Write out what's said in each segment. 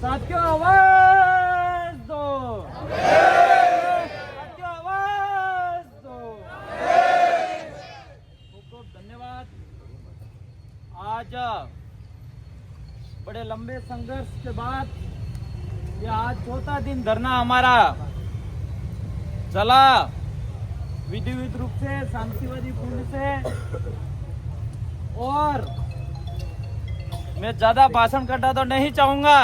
साथियों आवाज दो, साथियों आवाज दो। खूब खूब धन्यवाद। आज बड़े लंबे संघर्ष के बाद ये आज चौथा दिन धरना हमारा चला, विधिवत रूप से, शांतिवादी पूर्ण से। और मैं ज्यादा भाषण करना तो नहीं चाहूंगा,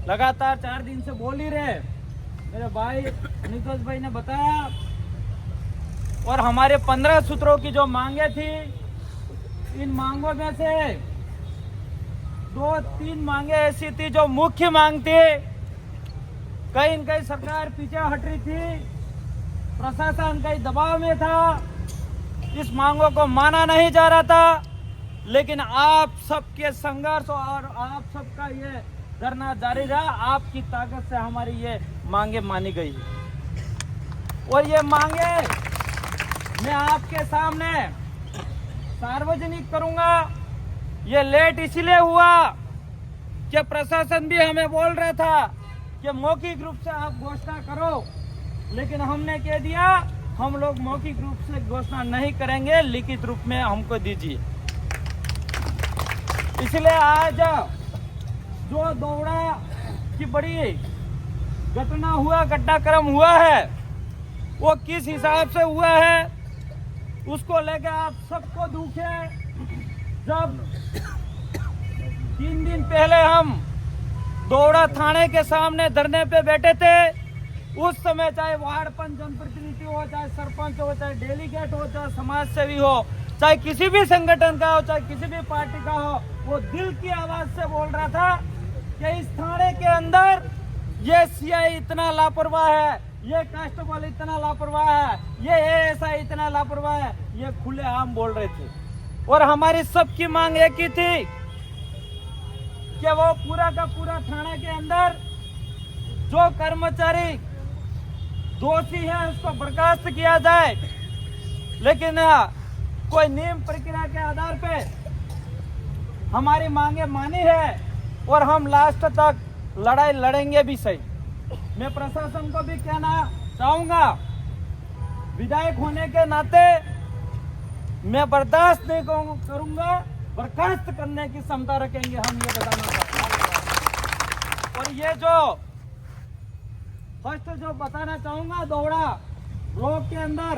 लगातार 4 दिन से बोल ही रहे मेरे भाई नितोष भाई ने बताया। और हमारे 15 सूत्रों की जो मांगे थी, इन मांगों में से 2-3 मांगे ऐसी थी जो मुख्य मांग थी। कहीं न कहीं सरकार पीछे हट रही थी, प्रशासन कई दबाव में था, इस मांगों को माना नहीं जा रहा था। लेकिन आप सबके संघर्ष और आप सबका ये धरना जारी रहा, आपकी ताकत से हमारी ये मांगे मानी गई। और ये मांगे मैं आपके सामने सार्वजनिक करूंगा। ये लेट इसलिए हुआ कि प्रशासन भी हमें बोल रहा था कि मौखिक रूप से आप घोषणा करो, लेकिन हमने कह दिया हम लोग मौखिक रूप से घोषणा नहीं करेंगे, लिखित रूप में हमको दीजिए। इसलिए आज जो दौड़ा की बड़ी घटना हुआ, घटनाक्रम हुआ है, वो किस हिसाब से हुआ है उसको लेकर आप सबको दुख है। जब 3 दिन पहले हम दौड़ा थाने के सामने धरने पे बैठे थे, उस समय चाहे वार्ड पंच जनप्रतिनिधि हो, चाहे सरपंच हो, चाहे डेलीगेट हो, चाहे समाज सेवी हो, चाहे किसी भी संगठन का हो, चाहे किसी भी पार्टी का हो, वो दिल की आवाज से बोल रहा था कि इस थाने के अंदर ये सीआई इतना लापरवाह है, ये कांस्टेबल इतना लापरवाह है, ये एएसआई इतना लापरवाह है, ये खुलेआम बोल रहे थे। और हमारी सबकी मांग एक ही थी कि वो पूरा का पूरा थाने के अंदर जो कर्मचारी दोषी है उसको बर्खास्त किया जाए। लेकिन कोई नियम प्रक्रिया के आधार पे हमारी मांगे मानी है और हम लास्ट तक लड़ाई लड़ेंगे भी सही। मैं प्रशासन को भी कहना चाहूंगा, विधायक होने के नाते मैं बर्दाश्त नहीं करूंगा, बर्खास्त करने की क्षमता रखेंगे हम, ये बताना चाहते हैं। और ये जो फर्स्ट जो बताना चाहूंगा, दौड़ा ब्लॉक के अंदर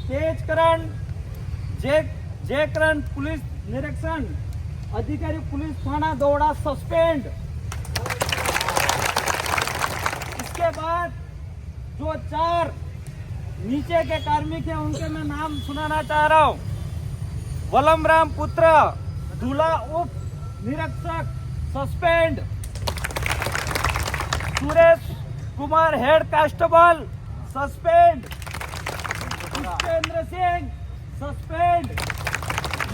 तेजकरण जयकरण पुलिस निरीक्षण अधिकारी पुलिस थाना दौड़ा सस्पेंड। इसके बाद जो 4 नीचे के कार्मिक हैं उनके मैं नाम सुनाना चाह रहा हूं। वलमराम पुत्र दूल्हा उप निरीक्षक suspend, Suresh Kumar head constable suspend, Pushpendra Singh suspend,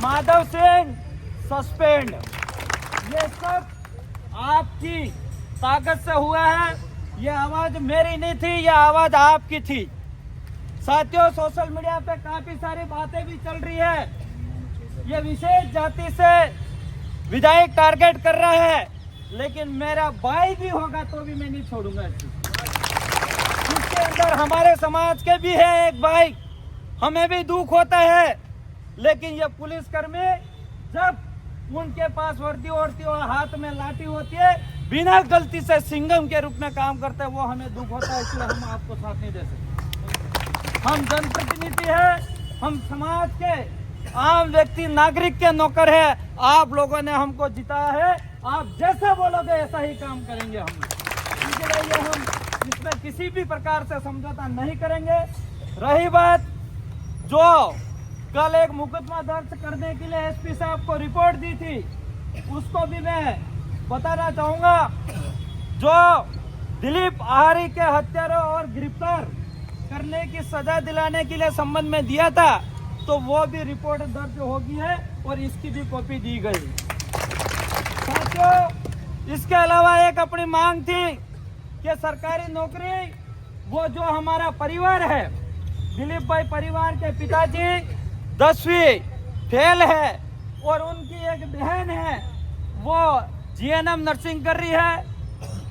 Madhav Singh suspend. ये सब आपकी ताकत से हुआ है, ये आवाज मेरी नहीं थी, ये आवाज आपकी थी। साथियों, सोशल मीडिया पे काफी सारी बातें भी चल रही है, ये विशेष जाति से विधायक टारगेट कर रहा है, लेकिन मेरा भाई भी होगा तो भी मैं नहीं छोड़ूंगा। इसके अंदर हमारे समाज के भी है एक भाई, हमें भी दुख होता है। लेकिन ये पुलिसकर्मी जब उनके पास वर्दी होती है और हाथ में लाठी होती है, बिना गलती से सिंघम के रूप में काम करते हैं, वो हमें दुख होता है, इसलिए हम आपको साथ नहीं दे सकते। हम जनप्रतिनिधि हैं, हम समाज के आम व्यक्ति नागरिक के नौकर है। आप लोगों ने हमको जिताया है, आप जैसा बोलोगे ऐसा ही काम करेंगे हम। इसलिए हम इसमें किसी भी प्रकार से समझौता नहीं करेंगे। रही बात जो कल एक मुकदमा दर्ज करने के लिए एसपी साहब को रिपोर्ट दी थी, उसको भी मैं बताना चाहूंगा। जो दिलीप आहारी के हत्यारों और गिरफ्तार करने की सजा दिलाने के लिए संबंध में दिया था, तो वो भी रिपोर्ट दर्ज होगी है और इसकी भी कॉपी दी गई। साथियों, इसके अलावा एक अपनी मांग थी कि सरकारी नौकरी, वो जो हमारा परिवार है, दिलीप भाई परिवार के पिताजी 10वीं फेल है और उनकी एक बहन है वो जीएनएम नर्सिंग कर रही है,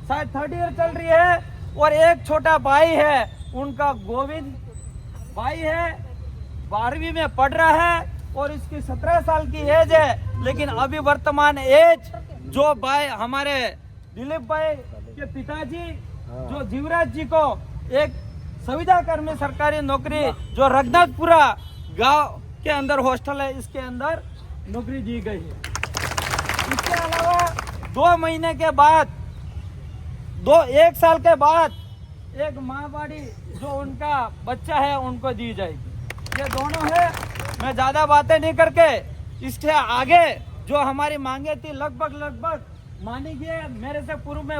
शायद 3rd ईयर चल रही है। और एक छोटा भाई है, उनका गोविंद भाई है, 12वीं में पढ़ रहा है और इसकी 17 साल की एज है। लेकिन अभी वर्तमान एज जो भाई हमारे दिलीप भाई के पिताजी जो जीवराज जी को एक संविदा कर्मी सरकारी नौकरी जो रघुनाथपुरा गांव के अंदर हॉस्टल है, इसके अंदर नौकरी दी गई है। इसके अलावा 2 महीने के बाद 1 साल के बाद एक माहवाड़ी जो उनका बच्चा है उनको दी जाएगी। ये दोनों है। मैं ज्यादा बातें नहीं करके इसके आगे जो हमारी मांगे थी लगभग मानी गई। मेरे से पूर्व में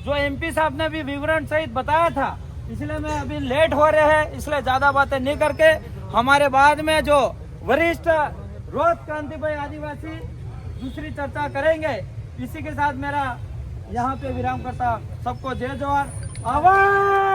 जो एमपी साहब ने भी विवरण सहित बताया था, इसलिए मैं अभी लेट हो रहे हैं, इसलिए ज्यादा बातें नहीं करके हमारे बाद में जो वरिष्ठ रोहित क्रांति भाई आदिवासी दूसरी चर्चा करेंगे। इसी के साथ मेरा यहाँ पे विराम करता। सबको जय जवान, आवाज